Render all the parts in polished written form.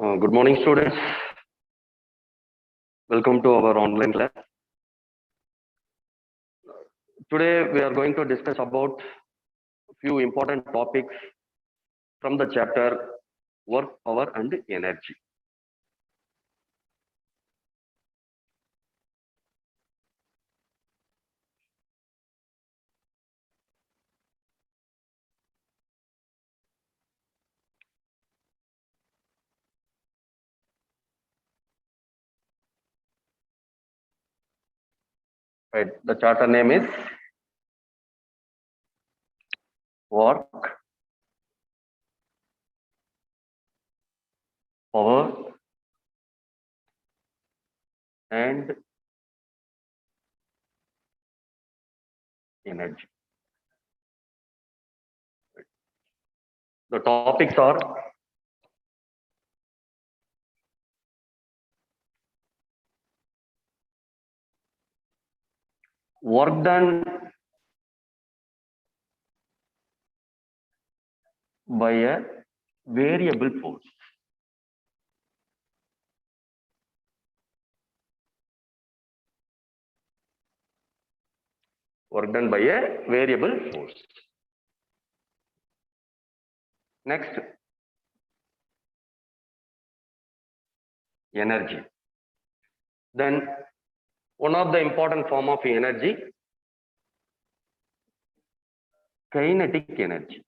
Good morning, students. Welcome to our online class. Today, we are going to discuss about a few important topics from the chapter Work, Power and Energy. Right. The chapter name is Work, Power and Energy. The topics are work done by a variable force. Work done by a variable force. Next, energy. Then, one of the important form of energy, kinetic energy.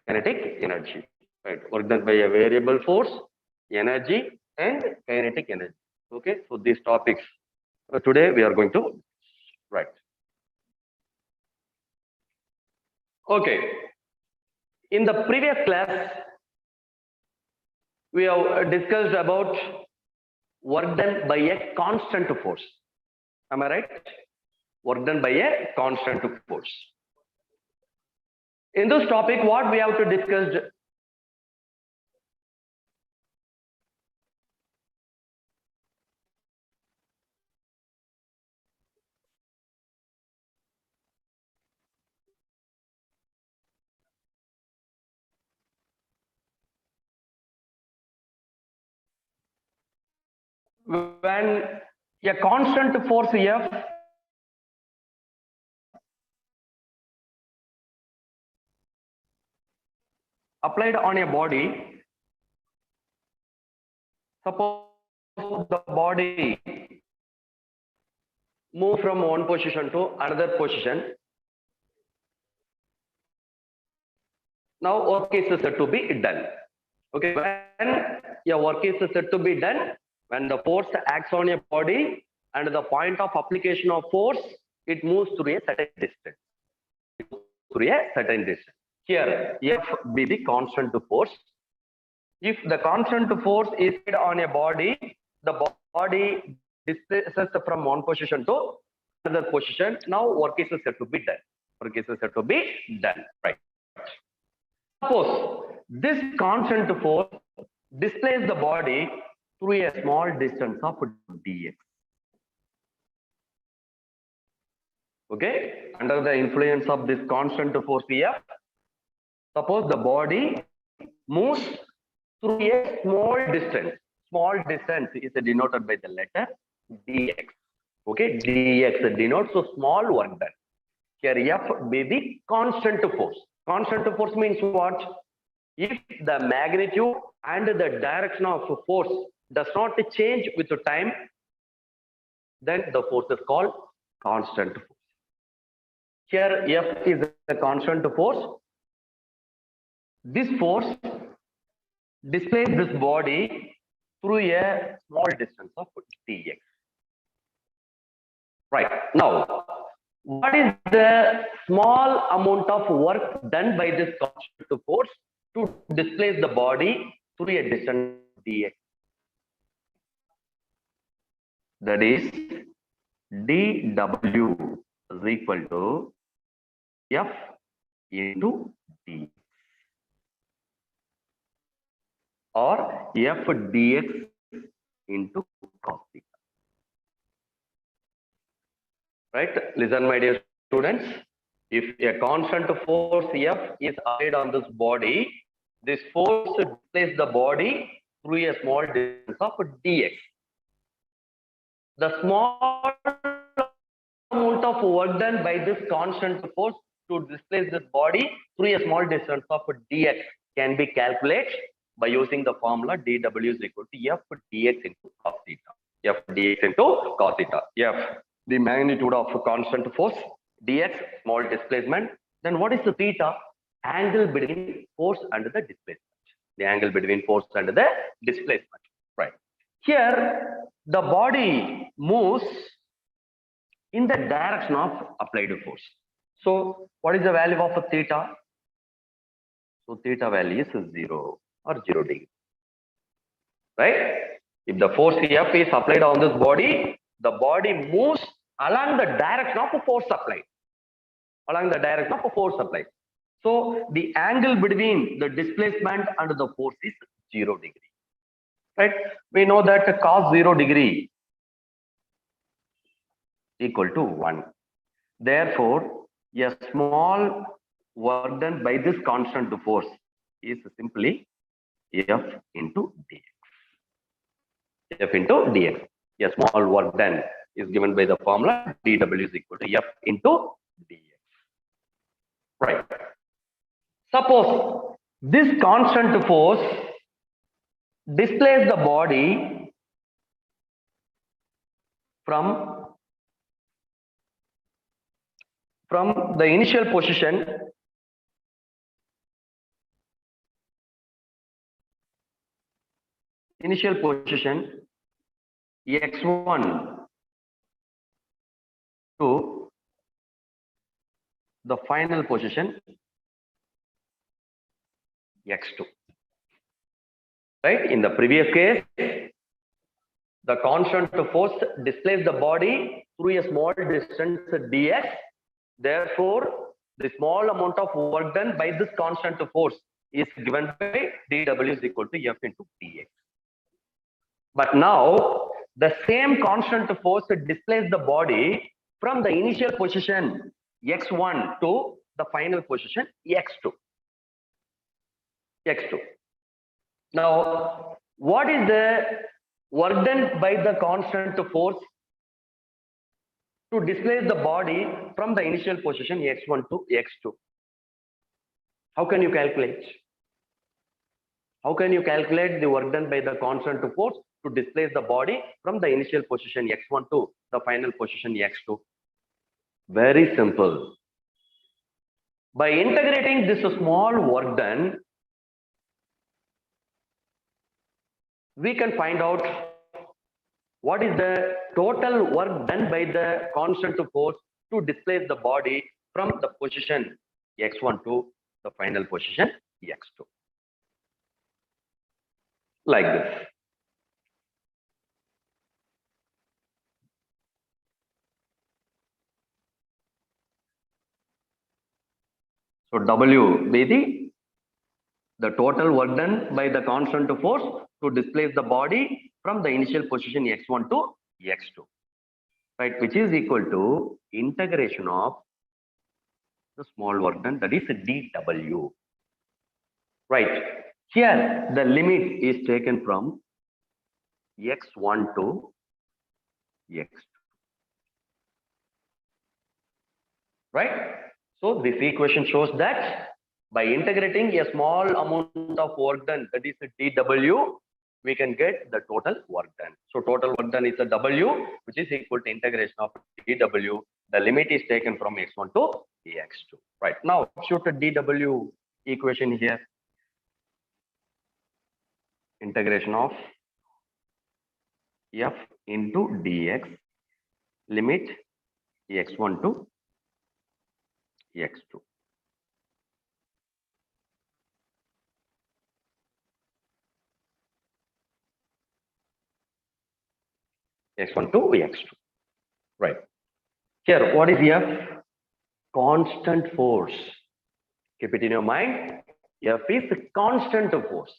Kinetic energy, right? Work done by a variable force, energy, and kinetic energy. Okay, so these topics today we are going to write. Okay, in the previous class, we have discussed about work done by a constant force. Am I right? Work done by a constant force. In this topic, what we have to discuss? When a constant force F applied on a body, suppose the body move from one position to another position. Now work is said to be done. Okay, when your work is said to be done, when the force acts on a body and the point of application of force, it moves through a certain distance. Here, F be the constant force. If the constant force is on a body, the body displaces from one position to another position. Now work is said to be done. Work is said to be done. Right. Suppose this constant force displaces the body through a small distance of dx. Okay, under the influence of this constant force F, suppose the body moves through a small distance. Small distance is denoted by the letter dx. Okay, dx denotes so small work done. Here F be the constant force. Constant force means what? If the magnitude and the direction of force does not change with the time, then the force is called constant force. Here F is a constant force. This force displaces this body through a small distance of dx. Right. Now, what is the small amount of work done by this constant force to displace the body through a distance dx? That is dw is equal to F into d, or F dx into cos theta. Right? Listen, my dear students. If a constant force F is applied on this body, this force displaces the body through a small distance of dx. The small amount of work done by this constant force to displace this body through a small distance of dx can be calculated by using the formula dw is equal to f dx into cos theta. F dx into cos theta. F, the magnitude of constant force, dx, small displacement. Then what is the theta? Angle between force and the displacement. The angle between force and the displacement. Right. Here, the body moves in the direction of applied force. So, what is the value of theta? So, theta value is 0 or 0 degree. Right? If the force F is applied on this body, the body moves along the direction of force applied. Along the direction of force applied. So, the angle between the displacement and the force is 0 degree. Right? We know that cos 0 degree equal to 1. Therefore, a small work done by this constant force is simply F into dx. F into dx. A small work done is given by the formula dw is equal to F into dx. Right. Suppose this constant force displaces the body from the initial position x1 to the final position x2. Right? In the previous case, the constant force displaces the body through a small distance dx. Therefore, the small amount of work done by this constant force is given by dw is equal to F into dx. But now, the same constant force displaces the body from the initial position x1 to the final position x2. Now, what is the work done by the constant force to displace the body from the initial position x1 to x2? How can you calculate? How can you calculate the work done by the constant force to displace the body from the initial position x1 to the final position x2? Very simple. By integrating this small work done, we can find out what is the total work done by the constant force to displace the body from the position x1 to the final position x2. Like this. So W be the total work done by the constant force to displace the body from the initial position x1 to x2, right? Which is equal to integration of the small work done, that is dw, right? Here the limit is taken from x1 to x2, right? So this equation shows that by integrating a small amount of work done, that is dw, we can get the total work done. So total work done is a w, which is equal to integration of dw. The limit is taken from x1 to x2. Right. Now shoot the dw equation here. Integration of f into dx, limit x1 to x2. x1 to x2. Right. Here, what is f? Constant force. Keep it in your mind. F is constant force.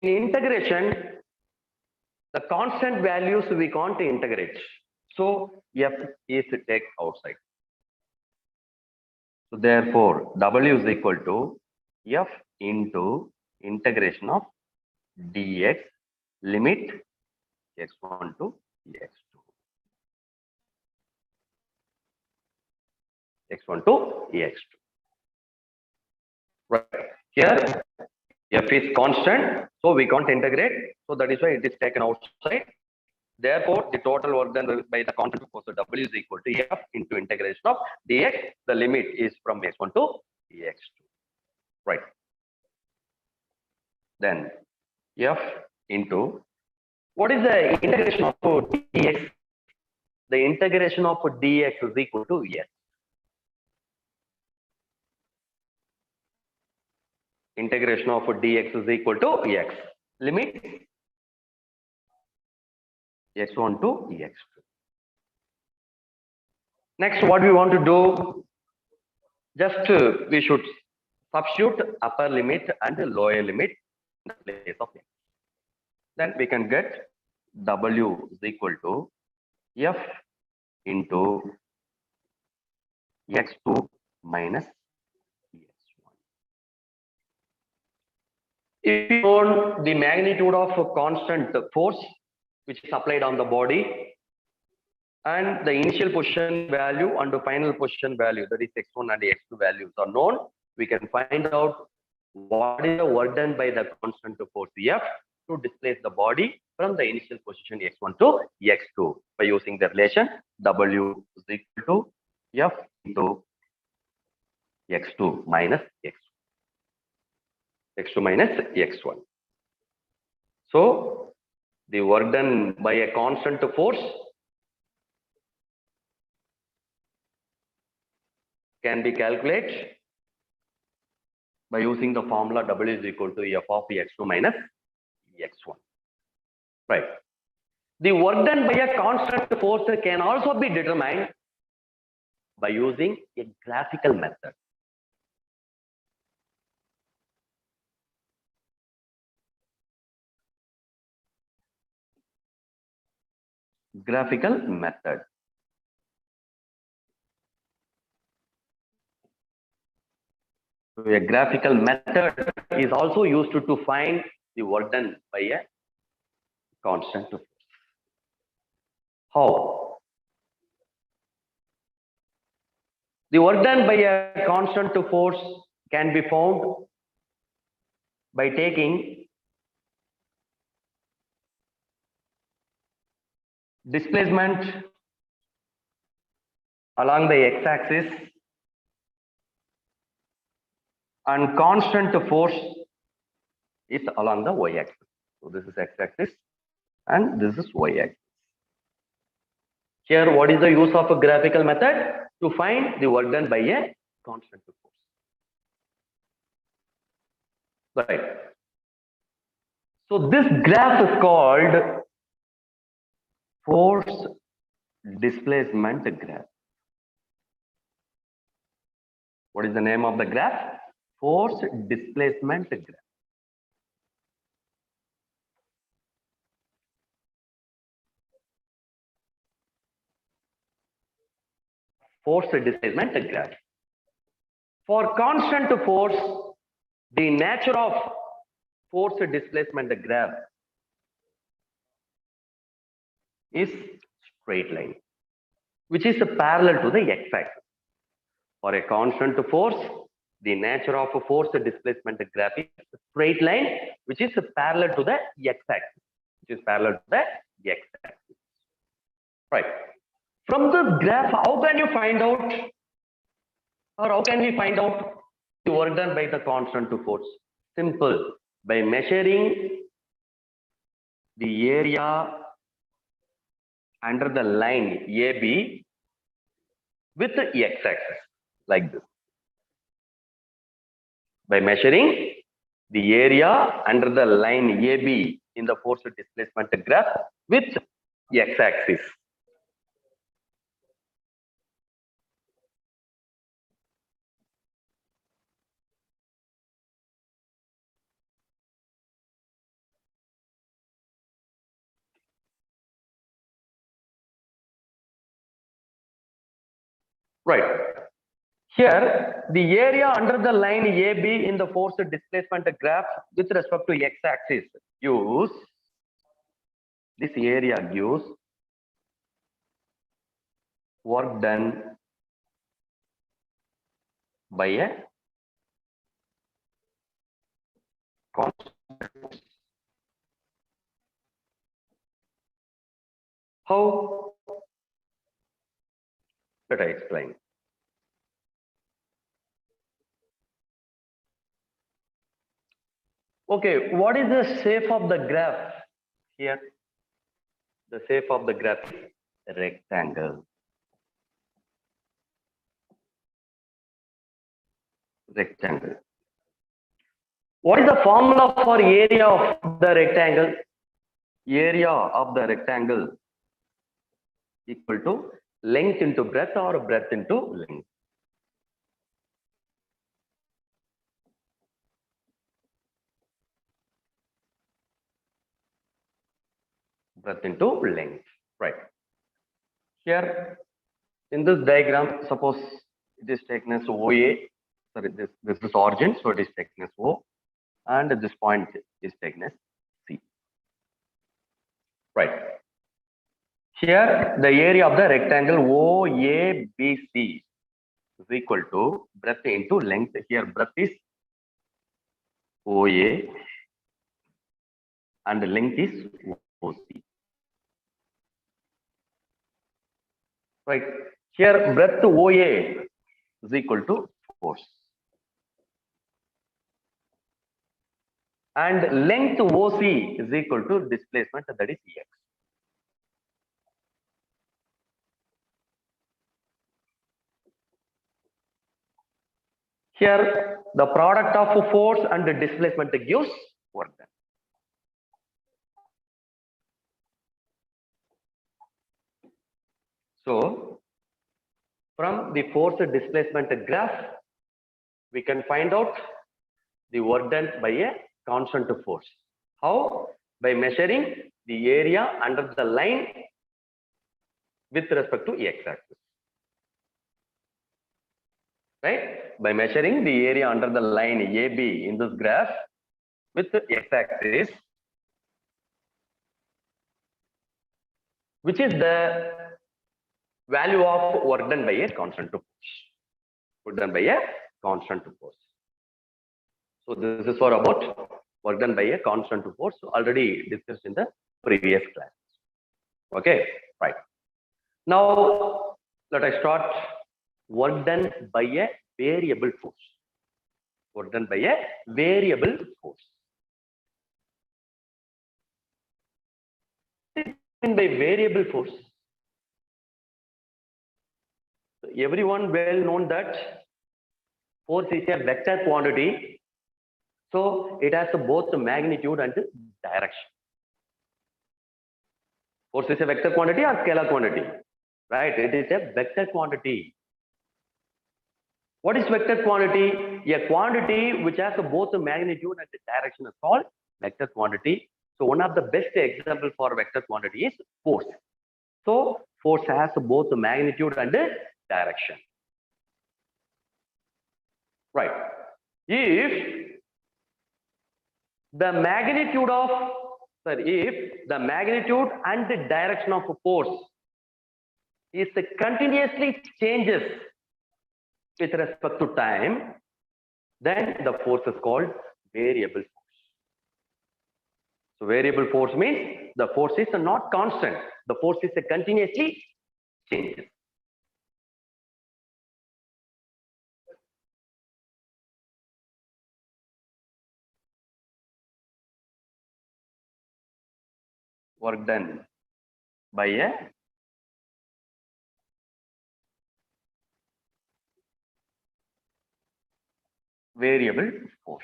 In integration, the constant values we can't integrate. So F is take outside. So therefore, W is equal to F into integration of dx limit x1 to x2. X1 to x2. Right. Here, F is constant, so we can't integrate. So that is why it is taken outside. Therefore, the total work done by the constant force W is equal to F into integration of dx. The limit is from x1 to x2. Right. Then F into what is the integration of dx? The integration of dx is equal to S. Integration of dx is equal to x. Limit x1 to x2. Next, what we want to do, just we should substitute upper limit and lower limit in the place of x. Then we can get W is equal to F into x2 minus x1. If you know the magnitude of a constant force which is applied on the body, and the initial position value and the final position value, that is x1 and x2 values are known, we can find out what is the work done by the constant force F to displace the body from the initial position x1 to x2 by using the relation W is equal to F into x2 minus x2 minus x1. So the work done by a constant force can be calculated by using the formula W is equal to F of x2 minus x1. Right. The work done by a constant force can also be determined by using a graphical method. Graphical method. So a graphical method is also used to find the work done by a constant force. How? The work done by a constant force can be found by taking displacement along the x-axis and constant force is along the y-axis. So this is x-axis and this is y-axis. Here, what is the use of a graphical method? To find the work done by a constant force. Right. So this graph is called force displacement graph. What is the name of the graph? Force displacement graph. Force displacement graph. For constant force, the nature of force displacement graph is straight line, which is parallel to the x-axis. For a constant force, the nature of a force displacement graph is a straight line, which is parallel to the x-axis, which is parallel to the x-axis. Right. From the graph, how can you find out, or how can we find out the work done by the constant force? Simple. By measuring the area under the line AB with the x-axis, like this. By measuring the area under the line AB in the force displacement graph with x-axis. Right. Here, the area under the line AB in the force displacement graph with respect to x-axis use this area gives work done by a constant. How? Let I explain. Okay, what is the shape of the graph here? The shape of the graph is a rectangle. Rectangle. What is the formula for area of the rectangle? Area of the rectangle equal to length into breadth or breadth into length. Breadth into length. Right. Here in this diagram, suppose it is taken as OA. Sorry, this is origin, so it is taken as O, and this point is taken as C. Right. Here, the area of the rectangle OABC is equal to breadth into length. Here, breadth is OA and the length is OC. Right. Here, breadth OA is equal to force. And length OC is equal to displacement, that is Ex. Here, the product of force and the displacement gives work done. So, from the force displacement graph, we can find out the work done by a constant force. How? By measuring the area under the line with respect to x-axis. Right? By measuring the area under the line AB in this graph with the x-axis, which is the value of work done by a constant force. Work done by a constant force. So this is for about work done by a constant force, already discussed in the previous class. Okay, right. Now let us start work done by a variable force. Work done by a variable force. What is meant by variable force? Everyone well known that force is a vector quantity, so it has both magnitude and direction. Force is a vector quantity or scalar quantity, right? It is a vector quantity. What is vector quantity? A quantity which has both magnitude and direction is called vector quantity. So one of the best example for vector quantity is force. So force has both magnitude and direction. Right. If the magnitude and the direction of a force is continuously changes with respect to time, then the force is called variable force. So variable force means the force is not constant. The force is continuously changes. Work done by a variable force.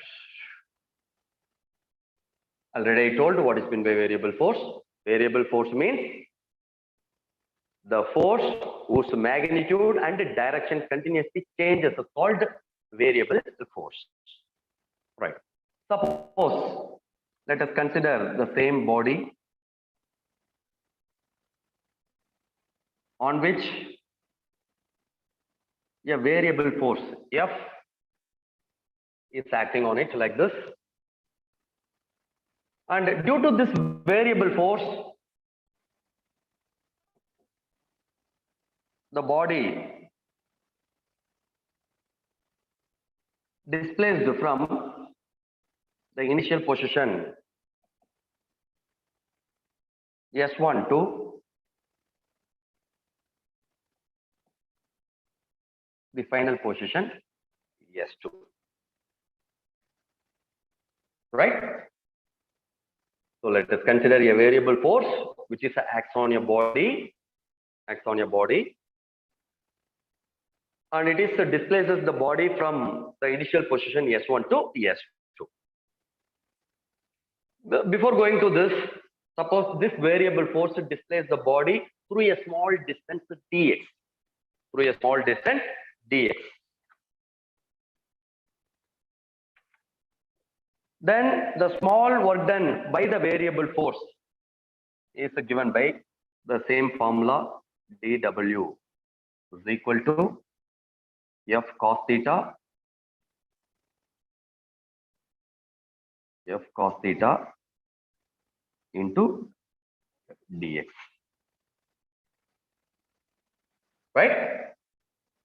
Already I told what is meant by variable force. Variable force means the force whose magnitude and direction continuously changes is called variable force. Right. Suppose, let us consider the same body on which a variable force F is acting on it like this. And due to this variable force, the body displaced from the initial position S1 to the final position S2. Right? So let us consider a variable force which is acts on your body, and it is displaces the body from the initial position S1 to S2. Before going to this, suppose this variable force displaces the body through a small distance dx. Then the small work done by the variable force is given by the same formula dw is equal to f cos theta into dx. Right?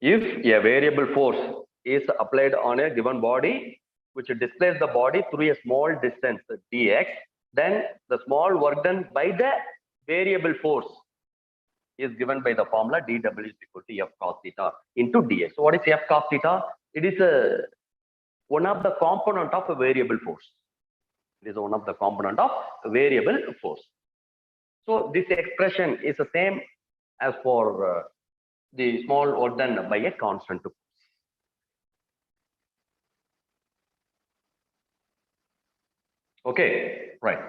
If a variable force is applied on a given body which displaces the body through a small distance dx, then the small work done by the variable force is given by the formula dw is equal to f cos theta into dx. So what is f cos theta? It is one of the component of a variable force. So this expression is the same as for the small work done by a constant. Okay, right.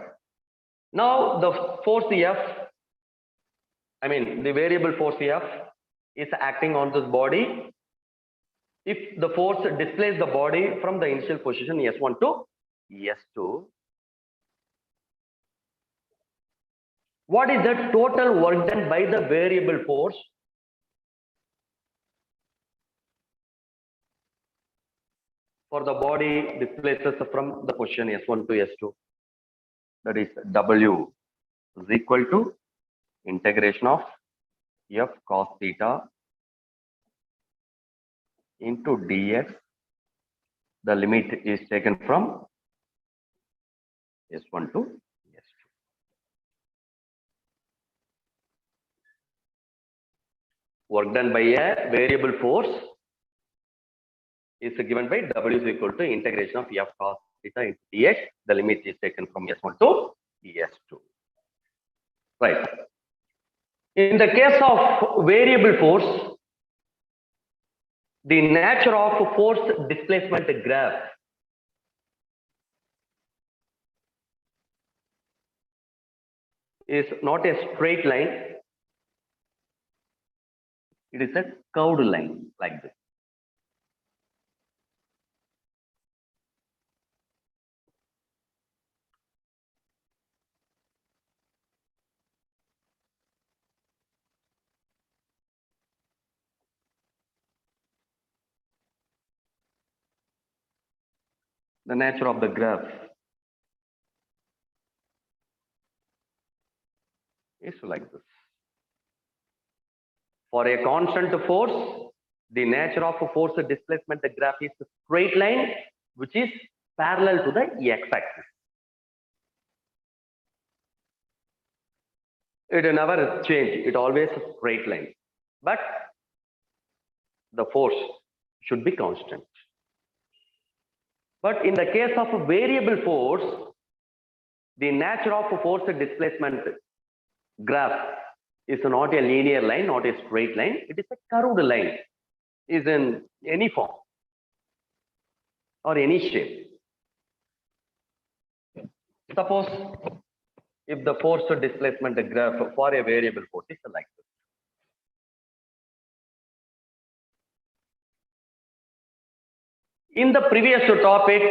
Now the force F, the variable force F is acting on this body. If the force displaces the body from the initial position S1 to S2, what is the total work done by the variable force for the body displaces from the position S1 to S2? That is W is equal to integration of F cos theta into dx. The limit is taken from S1 to S2. Work done by a variable force is given by W is equal to integration of F cos theta into dx. The limit is taken from S1 to S2. Right. In the case of variable force, the nature of force displacement graph is not a straight line. It is a curved line like this. The nature of the graph is like this. For a constant force, the nature of a force displacement graph is a straight line which is parallel to the x-axis. It never change. It always a straight line. But the force should be constant. But in the case of a variable force, the nature of a force displacement graph is not a linear line, not a straight line. It is a curved line, is in any form or any shape. Suppose if the force displacement graph for a variable force is like this. In the previous topic,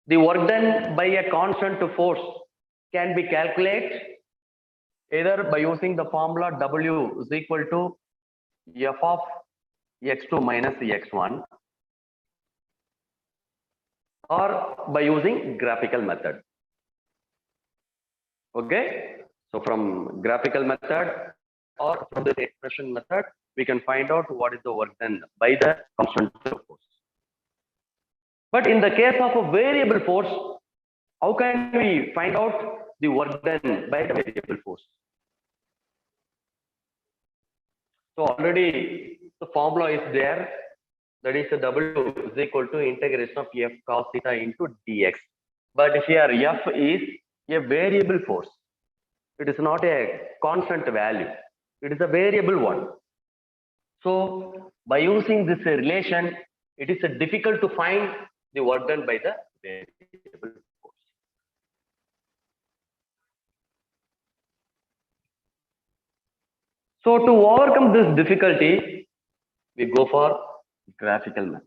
the work done by a constant force can be calculated either by using the formula W is equal to F of x2 minus x1, or by using graphical method. Okay, so from graphical method or from the expression method, we can find out what is the work done by the constant force. But in the case of a variable force, how can we find out the work done by the variable force? So already the formula is there. That is W is equal to integration of F cos theta into dx. But here F is a variable force. It is not a constant value. It is a variable one. So by using this relation, it is difficult to find the work done by the variable force. So to overcome this difficulty, we go for graphical method.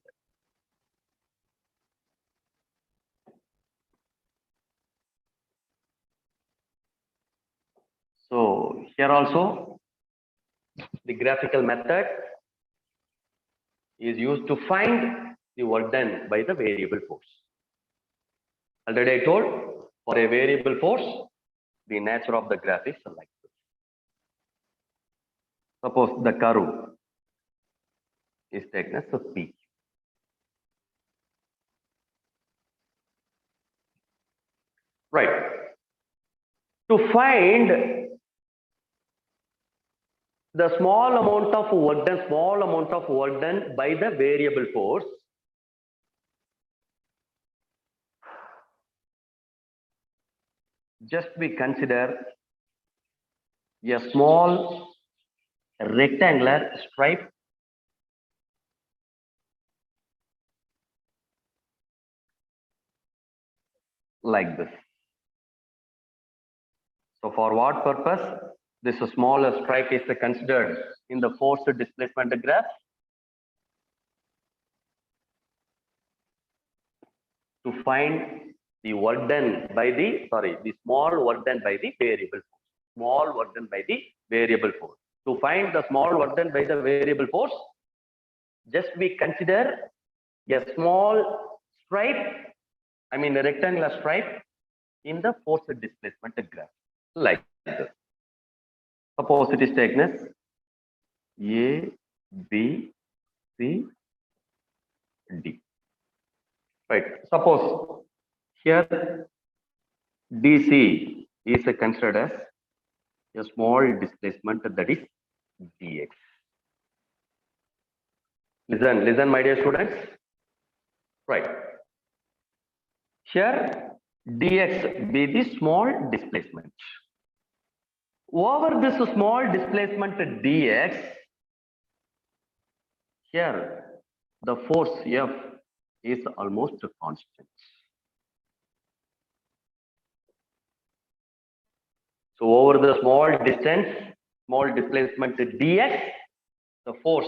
So here also, the graphical method is used to find the work done by the variable force. Already I told, for a variable force, the nature of the graph is like this. Suppose the curve is taken as a P. Right. To find the small amount of work done by the variable force, just we consider a small rectangular stripe like this. So for what purpose this small stripe is considered in the force displacement graph? To find the work done by the small work done by the variable force. Small work done by the variable force. To find the small work done by the variable force, just we consider a small stripe, I mean a rectangular stripe in the force displacement graph, like this. Suppose it is taken as A, B, C, D. Right. Suppose here DC is considered as a small displacement, that is dx. Listen, my dear students. Right. Here dx be the small displacement. Over this small displacement dx, here the force F is almost constant. So over the small distance, small displacement dx, the force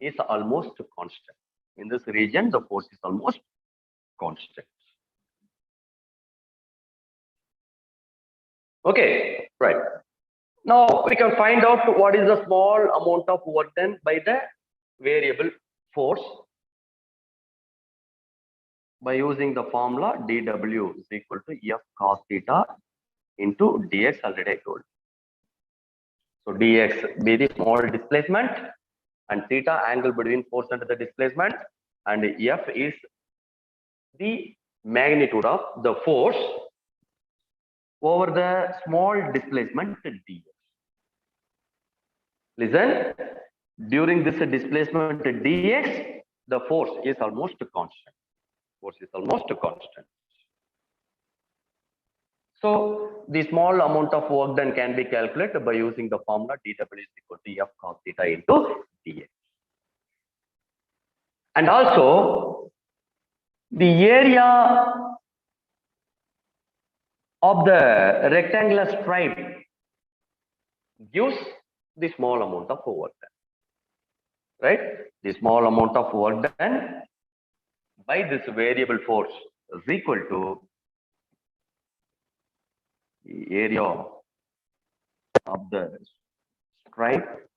is almost constant. In this region, the force is almost constant. Okay, right. Now we can find out what is the small amount of work done by the variable force by using the formula dW is equal to F cos theta into dx, already I told. So dx be the small displacement and theta angle between force and the displacement, and F is the magnitude of the force over the small displacement dx. Listen, during this displacement dx, the force is almost constant. Force is almost constant. So the small amount of work done can be calculated by using the formula dW is equal to F cos theta into dx. And also the area of the rectangular stripe gives the small amount of work done, right? The small amount of work done by this variable force is equal to the area of the stripe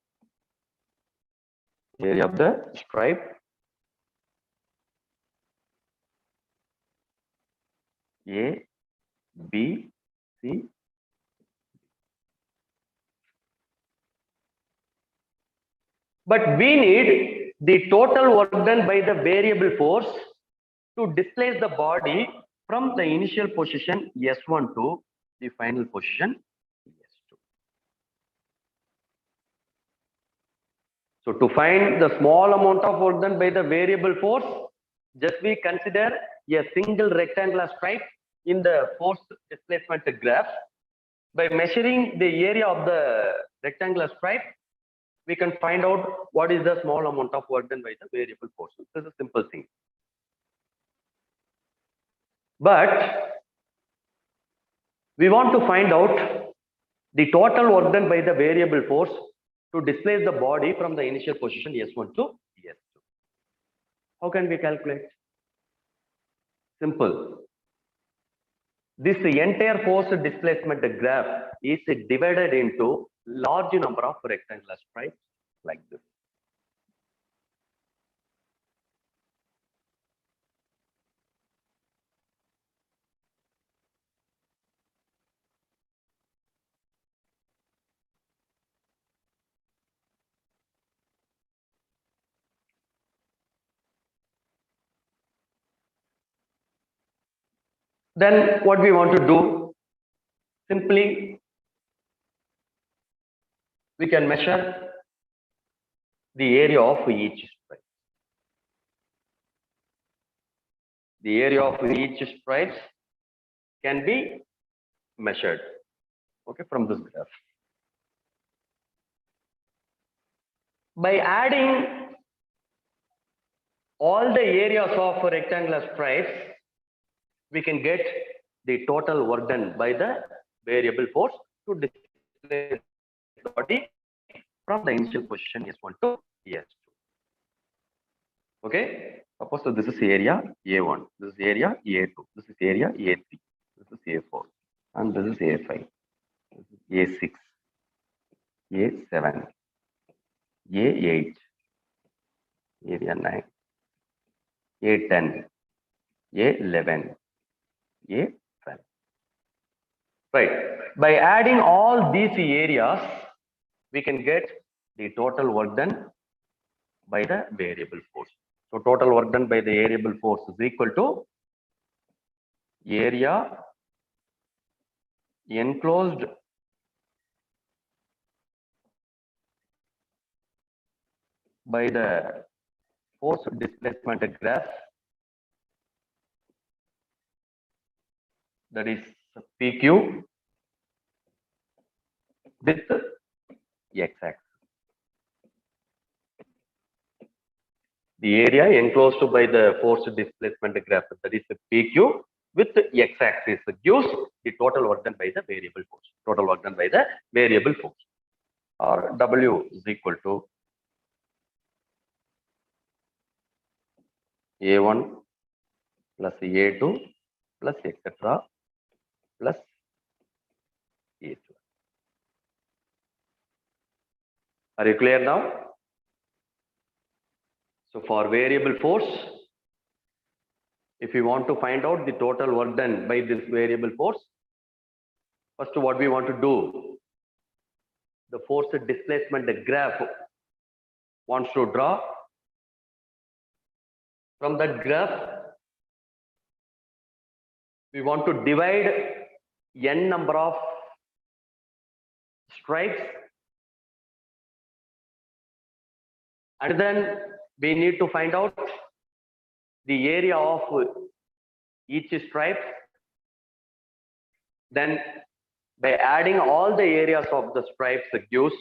area of the stripe A, B, C. But we need the total work done by the variable force to displace the body from the initial position S1 to the final position S2. So to find the small amount of work done by the variable force, just we consider a single rectangular stripe in the force displacement graph. By measuring the area of the rectangular stripe, we can find out what is the small amount of work done by the variable force. This is a simple thing. But we want to find out the total work done by the variable force to displace the body from the initial position S1 to S2. How can we calculate? Simple. This entire force displacement graph is divided into large number of rectangular stripes like this. Then what we want to do, simply we can measure the area of each stripe. The area of each stripe can be measured, okay, from this graph. By adding all the areas of rectangular stripes, we can get the total work done by the variable force to displace the body from the initial position S1 to S2. Okay, suppose so this is area A1, this is area A2, this is area A3, this is A4, and this is A5, this is A6, A7, A8, area 9, A10, A11, A12. Right. By adding all these areas, we can get the total work done by the variable force. So total work done by the variable force is equal to area enclosed by the force displacement graph, that is PQ, with x-axis. The area enclosed by the force displacement graph, that is PQ, with x-axis gives the total work done by the variable force. Total work done by the variable force, or W is equal to A1 plus A2 plus etc. plus A2. Are you clear now? So for variable force, if we want to find out the total work done by this variable force, first what we want to do, the force displacement graph wants to draw. From that graph, we want to divide n number of stripes, and then we need to find out the area of each stripe. Then by adding all the areas of the stripes gives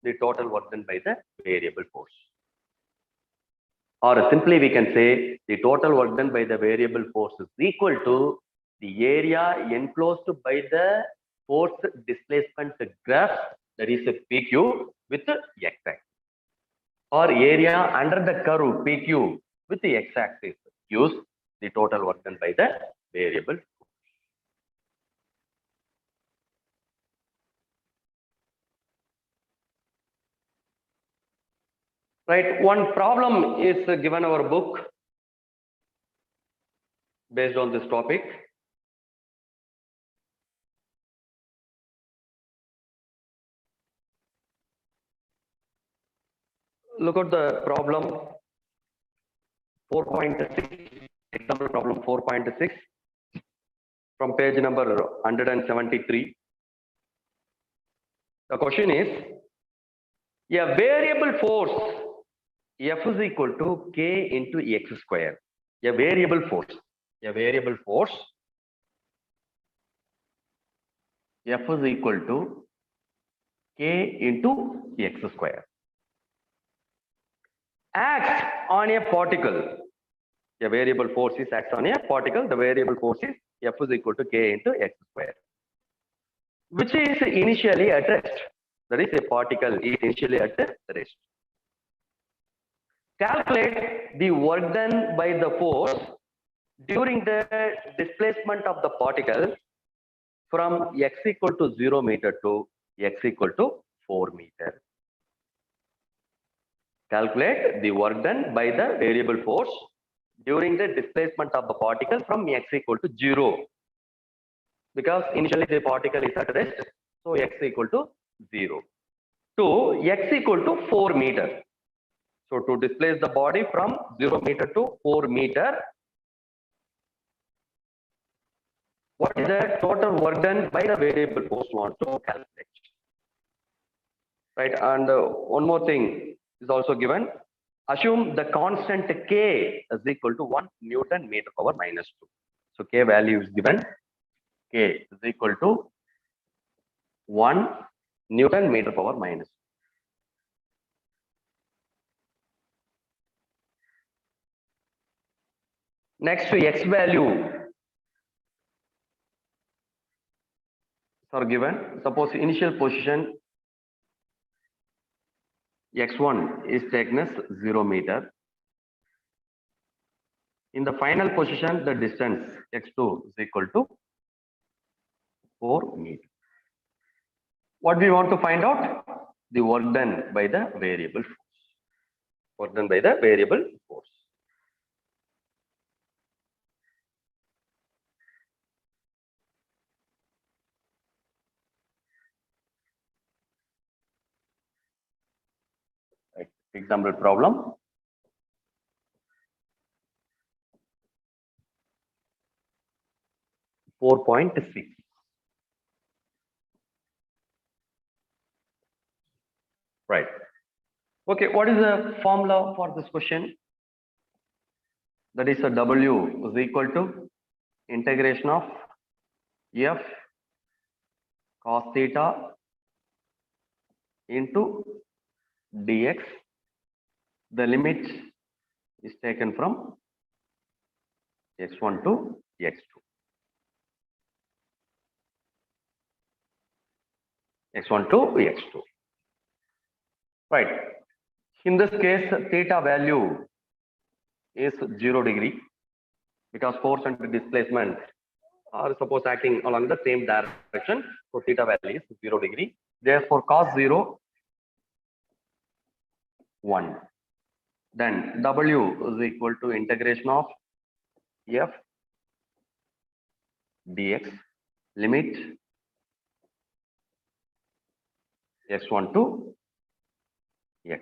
the total work done by the variable force. Or simply we can say the total work done by the variable force is equal to the area enclosed by the force displacement graph, that is PQ, with x-axis, or area under the curve PQ with the x-axis gives the total work done by the variable force. Right. One problem is given our book based on this topic. Look at the problem 4.6, example problem 4.6 from page number 173. The question is, a variable force F is equal to K into X square. A variable force F is equal to K into X square acts on a particle. A variable force is acts on a particle. The variable force is F is equal to K into X square, which is initially at rest. That is, a particle is initially at rest. Calculate the work done by the force during the displacement of the particle from x equal to 0 meter to x equal to 4 meter. Calculate the work done by the variable force during the displacement of the particle from x equal to 0. Because initially the particle is at rest, so x equal to 0 to x equal to 4 meter. So to displace the body from 0 meter to 4 meter, what is the total work done by the variable force we want to calculate? Right, and one more thing is also given. Assume the constant K is equal to 1 Newton meter power minus 2. So K value is given. K is equal to 1 Newton meter power minus 2. Next to X value are given. Suppose initial position x1 is taken as 0 meter. In the final position, the distance x2 is equal to 4 meter. What we want to find out? The work done by the variable force. Work done by the variable force. Right. Example problem. .6. Right. Okay, what is the formula for this question? That is a W is equal to integration of F cos theta into dx. The limit is taken from x1 to x2. x1 to x2. Right. In this case, theta value is 0 degree because force and displacement are suppose acting along the same direction. So theta value is 0 degree. Therefore, cos 0, 1. Then W is equal to integration of F dx, limit x1 to x2.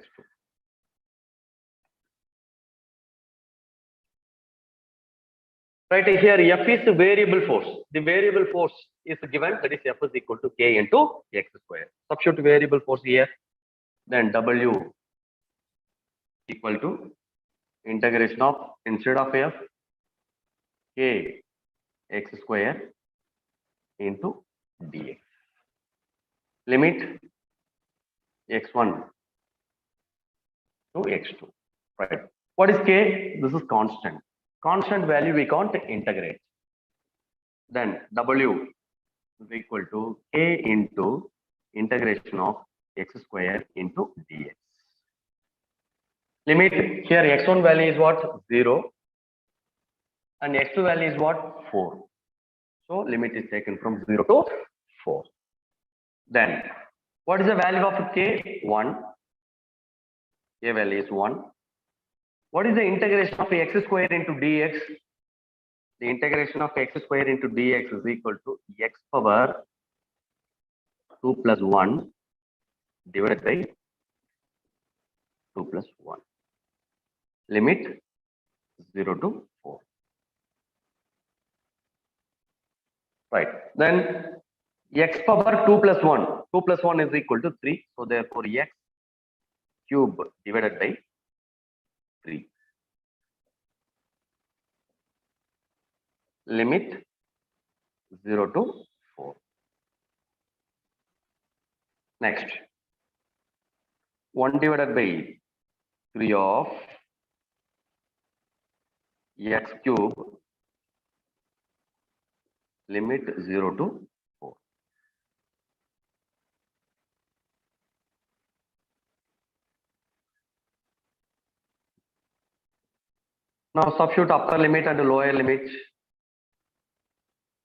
Right here, F is a variable force. The variable force is given, that is F is equal to K into x square. Substitute variable force here, then W equal to integration of, instead of F, K x square into dx. Limit x1 to x2. Right. What is K? This is constant. Constant value we can't integrate. Then W is equal to K into integration of x square into dx. Limit here x1 value is what? 0. And x2 value is what? 4. So limit is taken from 0 to 4. Then what is the value of K? 1. A value is 1. What is the integration of x square into dx? The integration of x square into dx is equal to x power 2 plus 1 divided by 2 plus 1. Limit 0 to 4. Right. Then x power 2 plus 1. 2 plus 1 is equal to 3. So therefore x cube divided by 3. Limit 0 to 4. Next. 1 divided by 3 of x cube, limit 0 to 4. Now substitute upper limit and lower limit.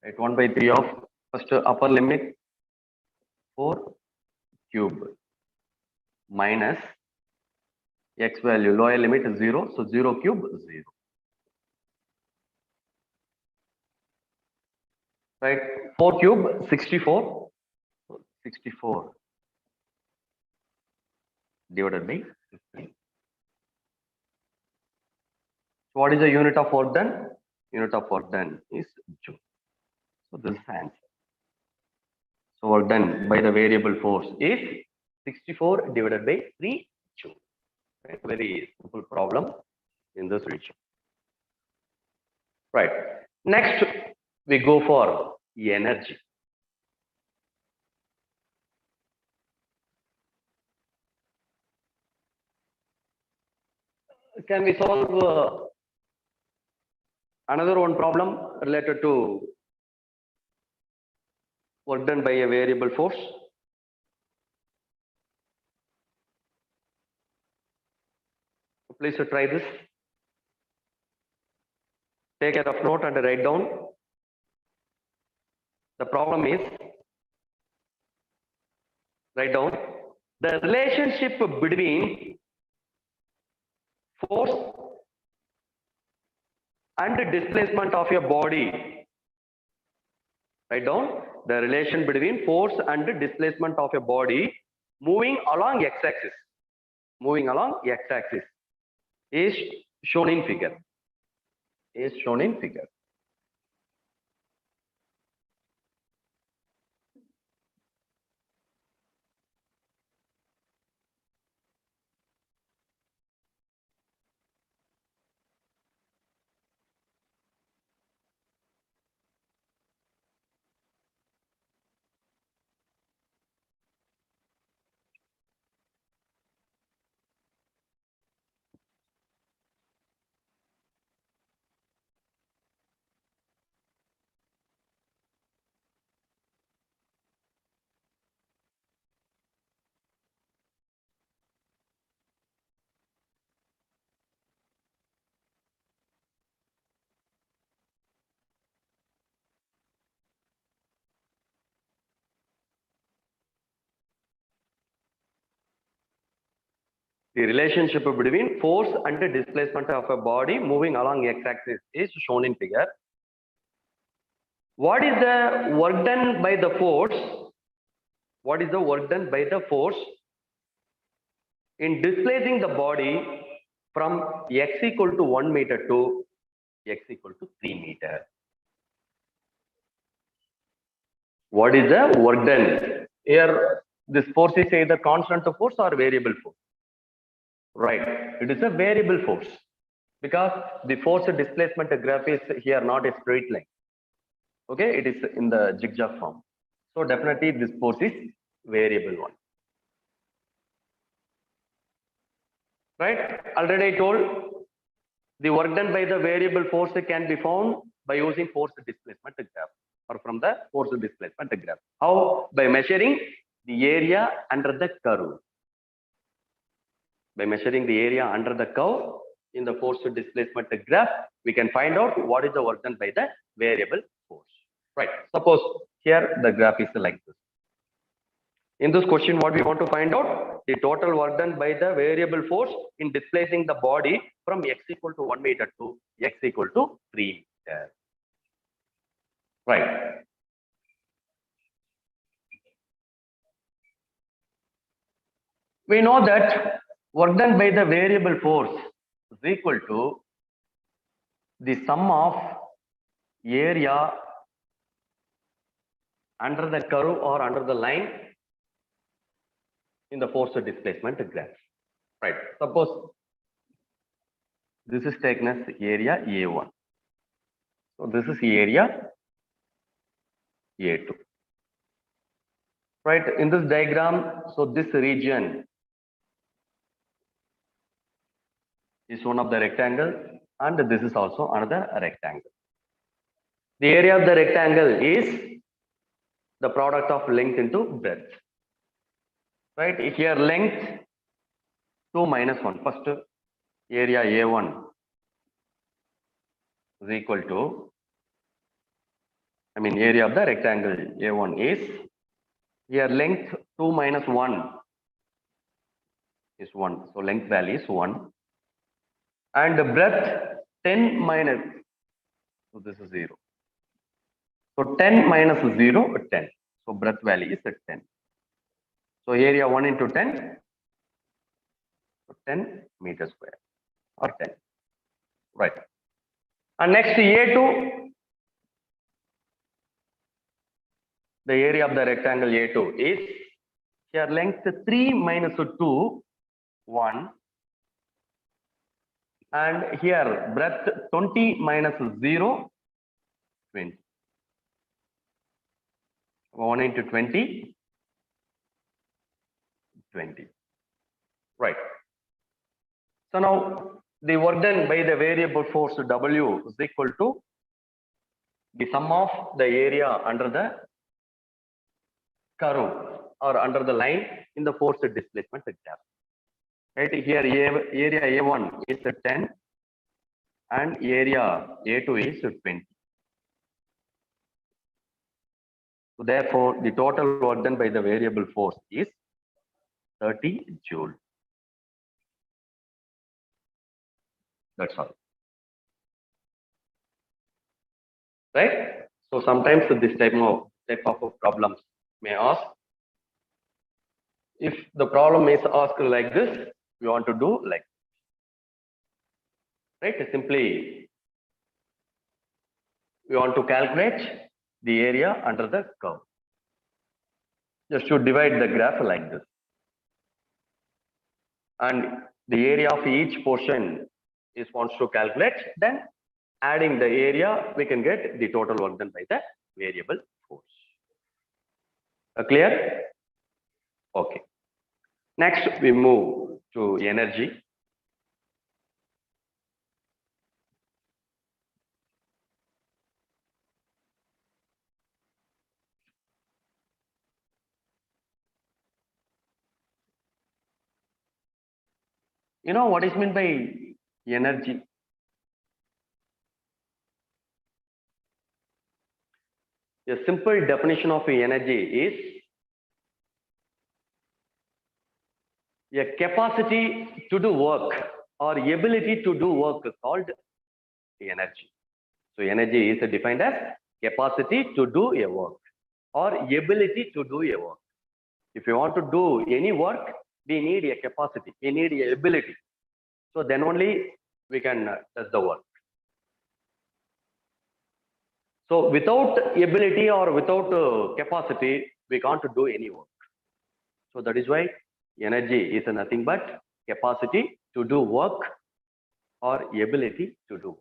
Right, 1 by 3 of first upper limit 4 cube minus x value, lower limit is 0. So 0 cube 0. Right, 4 cube 64. So 64 divided by 15. So what is the unit of work done? Unit of work done is joule. So this is the answer. So work done by the variable force is 64 divided by 3 joule. Right? Very simple problem in this region. Right. Next, we go for energy. Can we solve another one problem related to work done by a variable force? Please try this. Take a rough note and write down. The problem is, write down the relationship between force and displacement of your body. Write down the relation between force and displacement of your body moving along x-axis. Moving along x-axis is shown in figure. Is shown in figure. The relationship between force and the displacement of a body moving along x-axis is shown in figure. What is the work done by the force? What is the work done by the force in displacing the body from x equal to 1 meter to x equal to 3 meter? What is the work done? Here, this force is either constant force or variable force. Right, it is a variable force because the force displacement graph is here not a straight line. Okay, it is in the zigzag form. So definitely this force is variable one. Right, already I told the work done by the variable force can be found by using force displacement graph or from the force displacement graph. How? By measuring the area under the curve. By measuring the area under the curve in the force displacement graph, we can find out what is the work done by the variable force. Right. Suppose here the graph is like this. In this question, what we want to find out? The total work done by the variable force in displacing the body from x equal to 1 meter to x equal to 3 meter. Right. We know that work done by the variable force is equal to the sum of area under the curve or under the line in the force displacement graph. Right. Suppose this is taken as area A1. So this is area A2. Right. In this diagram, so this region is one of the rectangle and this is also another rectangle. The area of the rectangle is the product of length into breadth. Right. Here length 2 minus 1. First area A1 is equal to, area of the rectangle A1 is, here length 2 minus 1 is 1. So length value is 1. And the breadth 10 minus, so this is 0. So 10 minus 0, 10. So breadth value is 10. So area 1 into 10, so 10 meters square or 10. Right. And next A2, the area of the rectangle A2 is, here length 3 minus 2, 1. And here breadth 20 minus 0, 20. 1 into 20, 20. Right. So now the work done by the variable force W is equal to the sum of the area under the curve or under the line in the force displacement graph. Right. Here area A1 is 10 and area A2 is 20. So therefore, the total work done by the variable force is 30 joule. That's all. Right? So sometimes this type of problems may ask. If the problem is asked like this, we want to do like, right? Simply, we want to calculate the area under the curve. Just to divide the graph like this. And the area of each portion is wants to calculate, then adding the area, we can get the total work done by the variable force. Clear? Okay. Next, we move to energy. You know what is meant by energy? A simple definition of energy is a capacity to do work or ability to do work is called energy. So energy is defined as capacity to do a work or ability to do a work. If you want to do any work, we need a capacity, we need a ability. So then only we can does the work. So without ability or without capacity, we can't do any work. So that is why energy is nothing but capacity to do work or ability to do.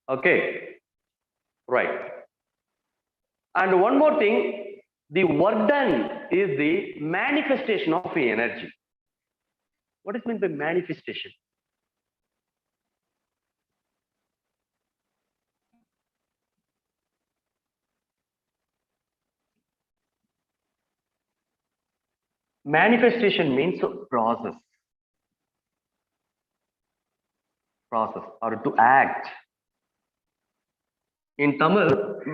Okay, right. And one more thing, the work done is the manifestation of energy. What is meant by manifestation? Manifestation means process or to act In Tamil,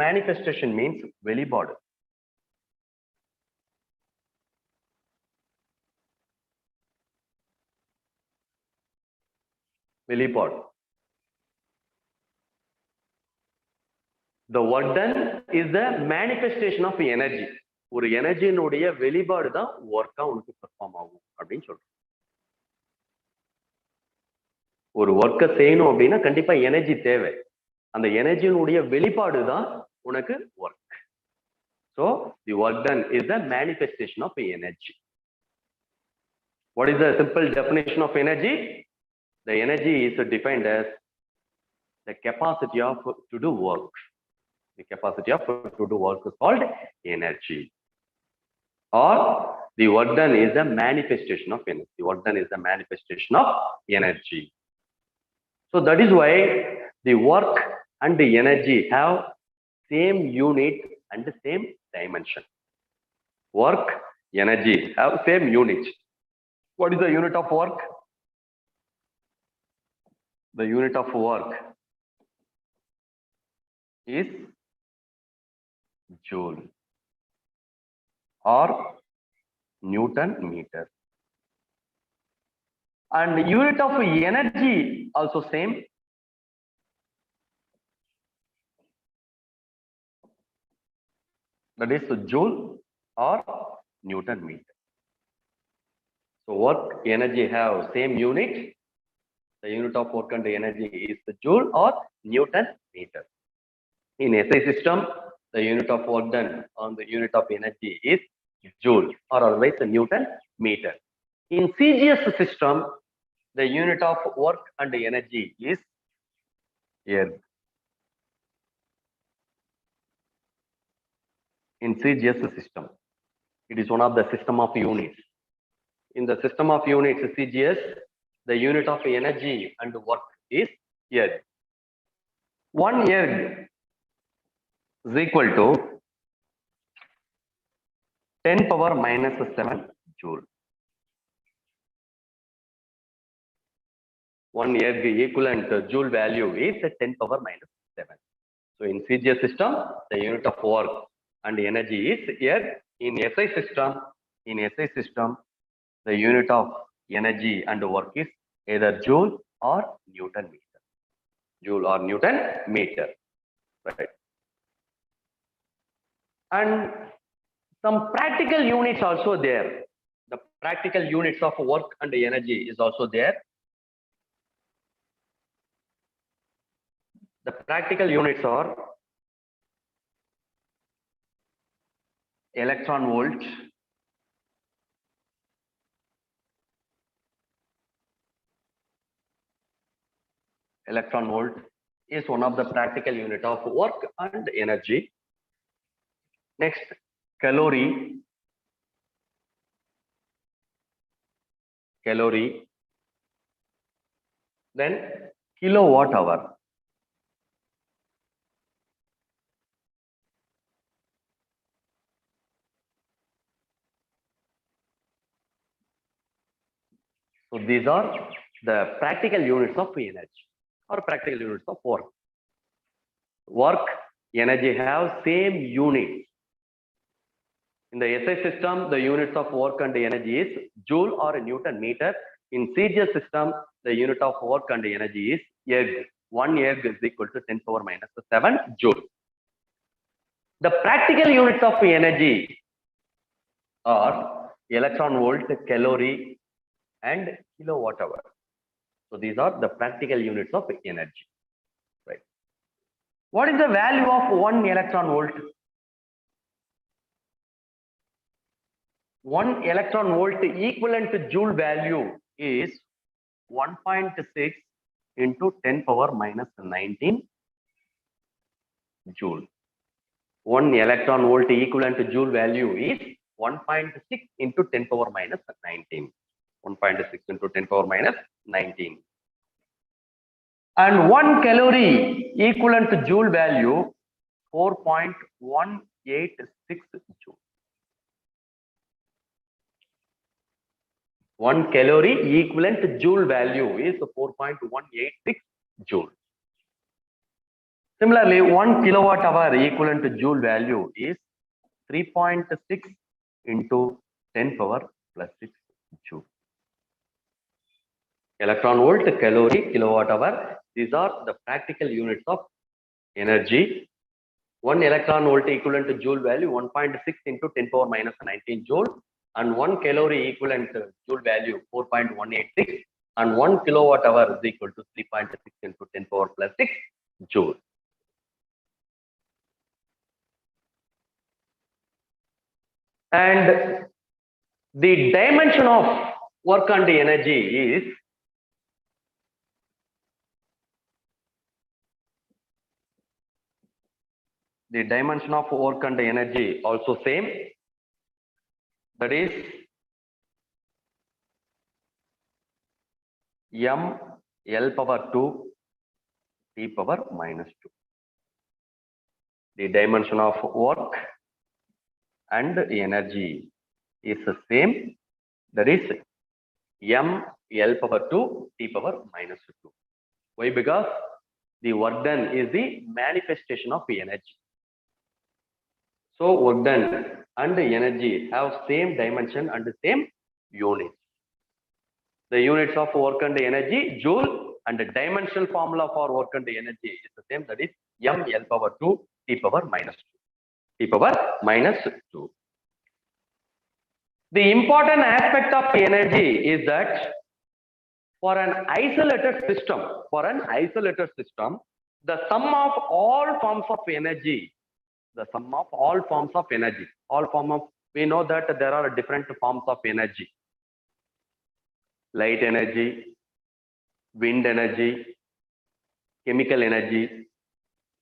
manifestation means வெளிப்பாடு. வெளிப்பாடு. The work done is the manifestation of energy. ஒரு எனர்ஜியினுடைய வெளிப்பாடு தான் ஒர்க்கா உனக்கு perform ஆகும் அப்படின்னு சொல்றோம். ஒரு ஒர்க்கை செய்யணும் அப்படின்னா கண்டிப்பா எனர்ஜி தேவை. அந்த எனர்ஜியினுடைய வெளிப்பாடு தான் உனக்கு work. So the work done is the manifestation of energy. What is the simple definition of energy? The energy is defined as the capacity of to do work. The capacity of to do work is called energy. Or the work done is the manifestation of energy. The work done is the manifestation of energy. So that is why the work and the energy have same unit and the same dimension. Work, energy have same unit. What is the unit of work? The unit of work is joule or Newton meter. And unit of energy also same. That is joule or Newton meter. So work, energy have same unit. The unit of work and energy is the joule or Newton meter. In SI system, the unit of work done on the unit of energy is joule or otherwise the Newton meter. In CGS system, the unit of work and energy is erg. In CGS system, it is one of the system of units. In the system of units CGS, the unit of energy and work is erg. 1 erg is equal to 10 power minus 7 joule. 1 erg equivalent joule value is 10 power minus 7. So in CGS system, the unit of work and energy is erg. In SI system, the unit of energy and work is either joule or Newton meter. Joule or Newton meter, right? And some practical units also there. The practical units of work and energy is also there. The practical units are electron volt, electron volt is one of the practical unit of work and energy. Next, calorie, then kilowatt hour. So these are the practical units of energy or practical units of work. Work, energy have same unit. In the SI system, the units of work and energy is joule or Newton meter. In CGS system, the unit of work and energy is erg. 1 erg is equal to 10 power minus 7 joule. The practical units of energy are electron volt, calorie, and kilowatt hour. So these are the practical units of energy, right? What is the value of 1 electron volt? 1 electron volt equivalent joule value is 1.6 into 10 power minus 19 joule. 1 electron volt equivalent joule value is 1.6 into 10 power minus 19. 1.6 into 10 power minus 19. And 1 calorie equivalent joule value 4.186 joule. 1 calorie equivalent joule value is 4.186 joule. Similarly, 1 kilowatt hour equivalent to joule value is 3.6 into 10 power plus 6 joule. Electron volt, calorie, kilowatt hour. These are the practical units of energy. 1 electron volt equivalent to joule value 1.6 into 10 power minus 19 joule, and 1 calorie equivalent to joule value 4.186, and 1 kilowatt hour is equal to 3.6 into 10 power plus 6 joule. And the dimension of work and the energy is the dimension of work and the energy also same, that is m L power 2 T power minus 2. The dimension of work and energy is the same, that is m L power 2 T power minus 2. Why? Because the work done is the manifestation of energy. So work done and energy have same dimension and the same unit. The units of work and energy, joule, and the dimensional formula for work and energy is the same, that is m L power 2 T power minus 2. T power minus 2. The important aspect of energy is that for an isolated system, the sum of all forms of energy, we know that there are different forms of energy: light energy, wind energy, chemical energy,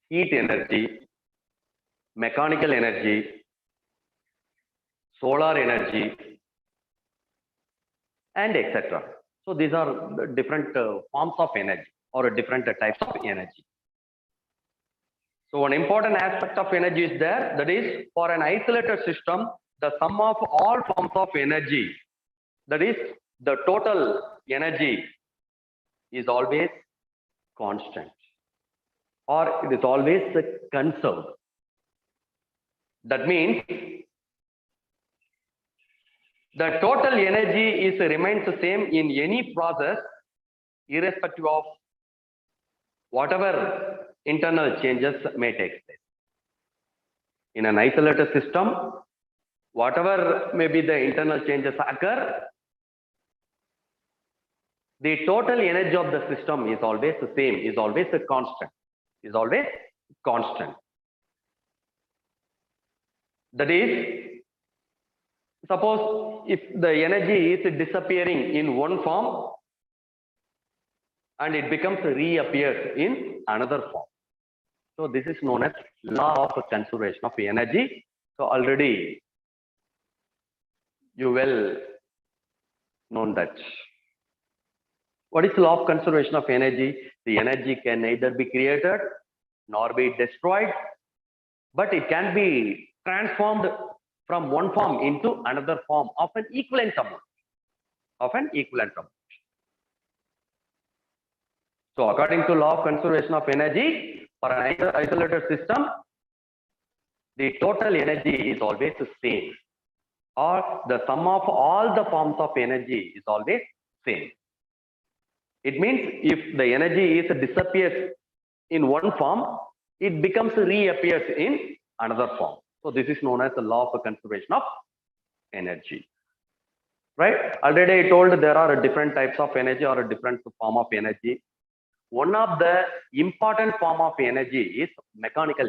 heat energy, mechanical energy, solar energy, and etc. So these are the different forms of energy or different types of energy. So one important aspect of energy is there, that is for an isolated system, the sum of all forms of energy, that is the total energy, is always constant, or it is always conserved. That means the total energy remains the same in any process, irrespective of whatever internal changes may take place. In an isolated system, whatever may be the internal changes occur, the total energy of the system is always the same, is always a constant, That is, suppose if the energy is disappearing in one form and it becomes reappears in another form. So this is known as law of conservation of energy. So already you well known that. What is the law of conservation of energy? The energy can neither be created nor be destroyed, but it can be transformed from one form into another form of an equivalent amount. So according to law of conservation of energy, for an isolated system, the total energy is always the same, or the sum of all the forms of energy is always same. It means if the energy disappears in one form, it becomes reappears in another form. So this is known as the law of conservation of energy. Right? Already I told there are different types of energy or a different form of energy. One of the important form of energy is mechanical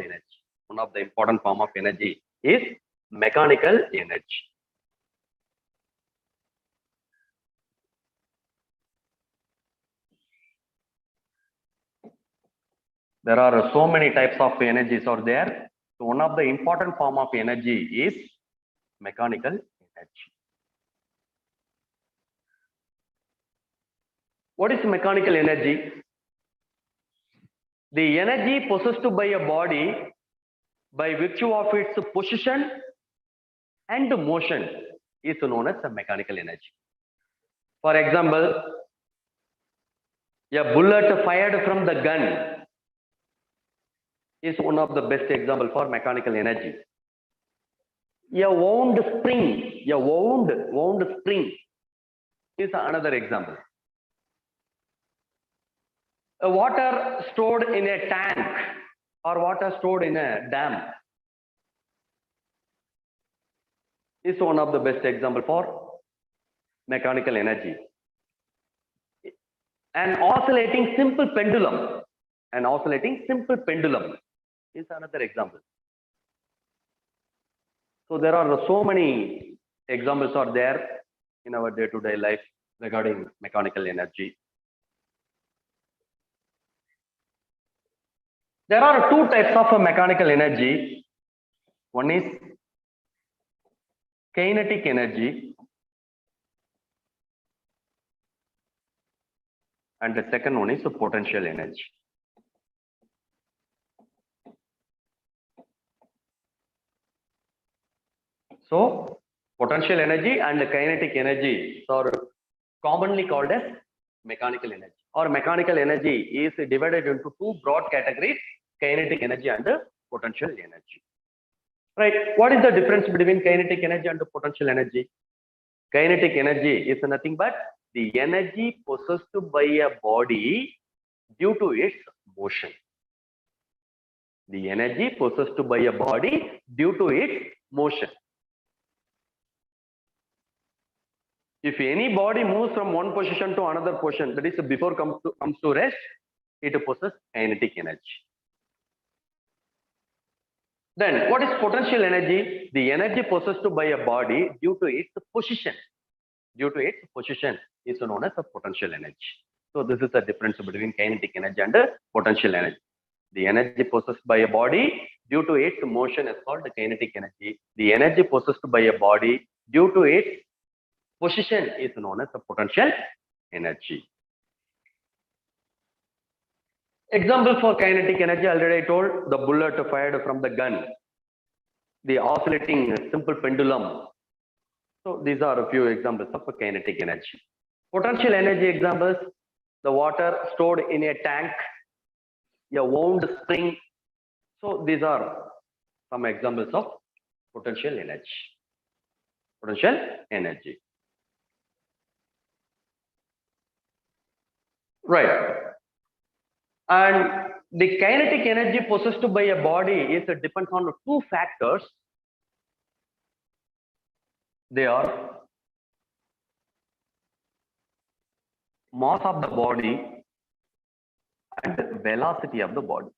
energy. There are so many types of energies are there. So one of the important form of energy is mechanical energy. What is mechanical energy? The energy possessed by a body by virtue of its position and motion is known as mechanical energy. For example, a bullet fired from the gun is one of the best example for mechanical energy. A wound spring is another example. A water stored in a tank or water stored in a dam is one of the best example for mechanical energy. An oscillating simple pendulum is another example. So there are so many examples are there in our day-to-day life regarding mechanical energy. There are two types of mechanical energy. One is kinetic energy and the second one is potential energy. So potential energy and kinetic energy are commonly called as mechanical energy, or mechanical energy is divided into two broad categories: kinetic energy and potential energy. Right? What is the difference between kinetic energy and potential energy? Kinetic energy is nothing but the energy possessed by a body due to its motion. The energy possessed by a body due to its motion. If any body moves from one position to another position, that is before comes to rest, it possesses kinetic energy. Then what is potential energy? The energy possessed by a body due to its position. Due to its position is known as a potential energy. So this is the difference between kinetic energy and potential energy. The energy possessed by a body due to its motion is called the kinetic energy. The energy possessed by a body due to its position is known as the potential energy. Example for kinetic energy, already I told, the bullet fired from the gun, the oscillating simple pendulum. So these are a few examples of kinetic energy. Potential energy examples: the water stored in a tank, a wound spring. So these are some examples of potential energy. Potential energy. Right. And the kinetic energy possessed by a body depends on two factors. They are mass of the body and velocity of the body.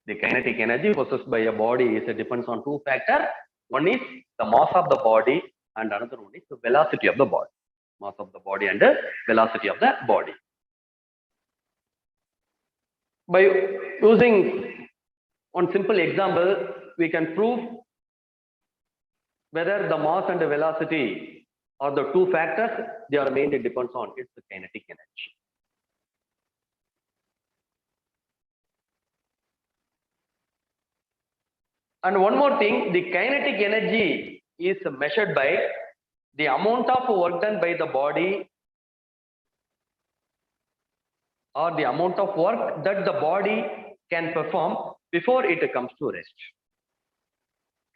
The kinetic energy possessed by a body depends on two factors. One is the mass of the body and another one is the velocity of the body. Mass of the body and the velocity of the body. By using one simple example, we can prove whether the mass and the velocity are the two factors. They are mainly depends on its kinetic energy. And one more thing, the kinetic energy is measured by the amount of work done by the body or the amount of work that the body can perform before it comes to rest.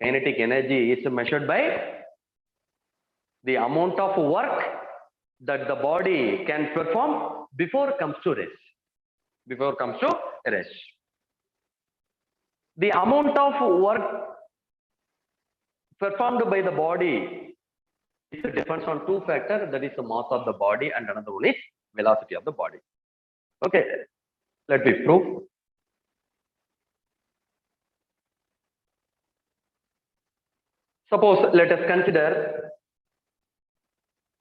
Kinetic energy is measured by the amount of work that the body can perform before it comes to rest. Before it comes to rest. The amount of work performed by the body depends on two factors, that is the mass of the body and another one is velocity of the body. Okay, let me prove. Suppose let us consider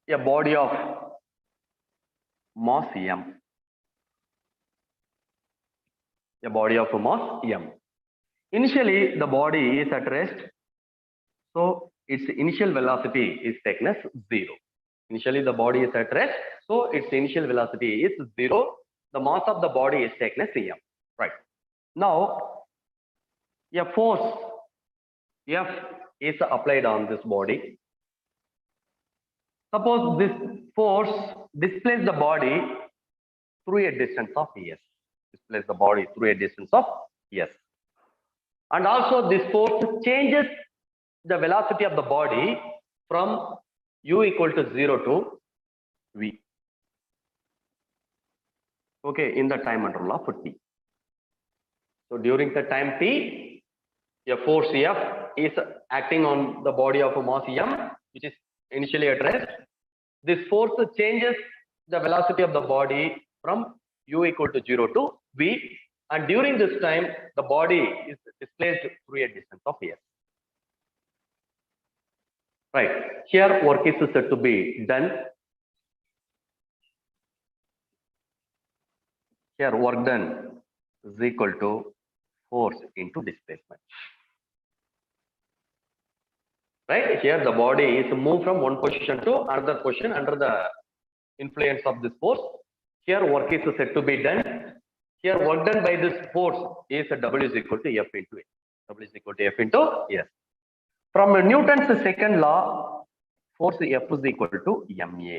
a body of mass m. A body of mass m. Initially, the body is at rest, so its initial velocity is taken as 0. Initially, the body is at rest, so its initial velocity is 0. The mass of the body is taken as m. Right. Now, a force F is applied on this body. Suppose this force displaces the body through a distance of s. displace the body through a distance of s. And also this force changes the velocity of the body from u equal to 0 to v. Okay, in the time interval of t. So during the time t, a force F is acting on the body of a mass m, which is initially at rest. This force changes the velocity of the body from u equal to 0 to v, and during this time, the body is displaced through a distance of s. Right. Here, work is said to be done. Here, work done is equal to force into displacement. Right. Here, the body is moved from one position to another position under the influence of this force. Here, work is said to be done. Here, work done by this force is W is equal to F into A. W is equal to F into S. From Newton's second law, force F is equal to ma,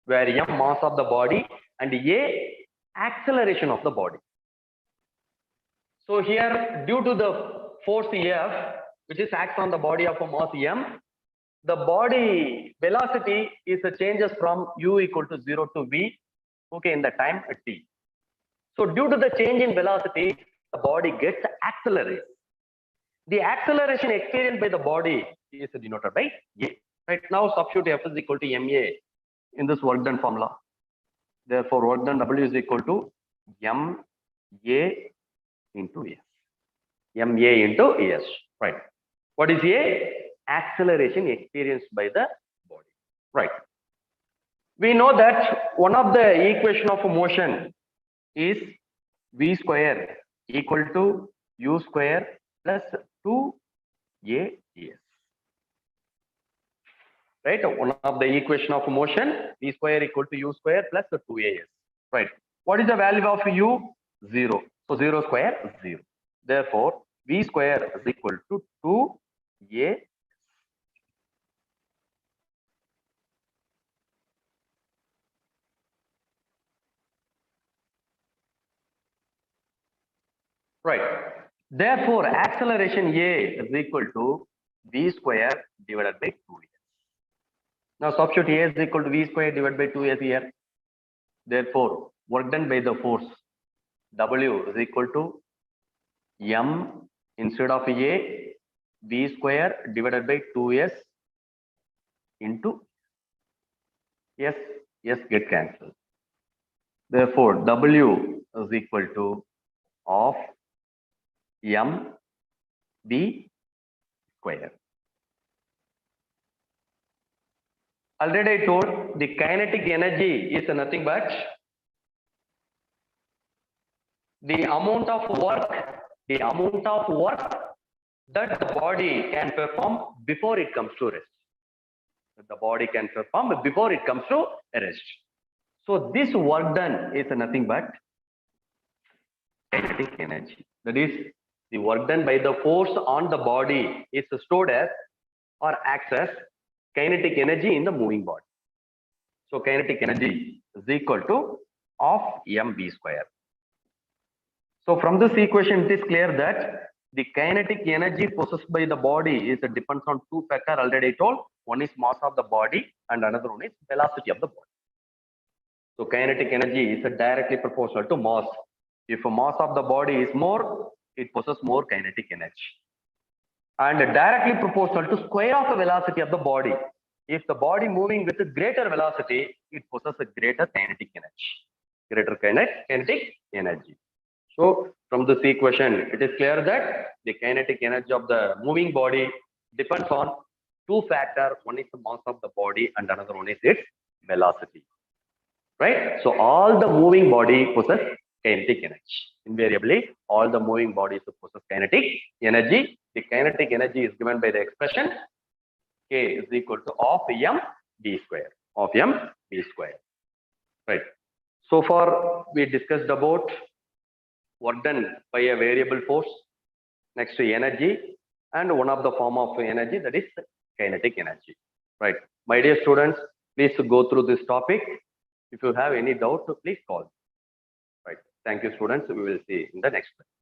where m mass of the body and a acceleration of the body. So here, due to the force F, which is acts on the body of a mass m, the body velocity is changes from u equal to 0 to v, okay, in the time t. So due to the change in velocity, the body gets accelerated. The acceleration experienced by the body is denoted by a. Right now, substitute F is equal to ma in this work done formula. Therefore, work done W is equal to ma into s. Ma into s. Right. What is a? Acceleration experienced by the body. Right. We know that one of the equation of motion is v square equal to u square plus 2as. Right, one of the equation of motion, v square equal to u square plus 2as. Right. What is the value of u? 0. So 0 square 0. Therefore, v square is equal to 2a. Right. Therefore, acceleration a is equal to v square divided by 2a. Now substitute a is equal to v square divided by 2s here. Therefore, work done by the force W is equal to m instead of a, v square divided by 2s into s get cancelled. Therefore, W is equal to of m v square. Already I told the kinetic energy is nothing but the amount of work that the body can perform before it comes to rest. The body can perform before it comes to rest. So this work done is nothing but kinetic energy. That is, the work done by the force on the body is stored as or acts as kinetic energy in the moving body. So kinetic energy is equal to of mv square. So from this equation, it is clear that the kinetic energy possessed by the body is depends on two factors already I told. One is mass of the body and another one is velocity of the body. So kinetic energy is directly proportional to mass. If a mass of the body is more, it possesses more kinetic energy. And directly proportional to square of the velocity of the body. If the body moving with a greater velocity, it possesses a greater kinetic energy. Greater kinetic energy. So from this equation, it is clear that the kinetic energy of the moving body depends on two factors. One is the mass of the body and another one is its velocity. Right? So all the moving body possess kinetic energy. Invariably, all the moving bodies possess kinetic energy. The kinetic energy is given by the expression K is equal to of m d square. Of m d square. Right. So far, we discussed about work done by a variable force next to energy and one of the form of energy, that is kinetic energy. Right. My dear students, please go through this topic. If you have any doubt, please call. Right. Thank you, students. We will see in the next class.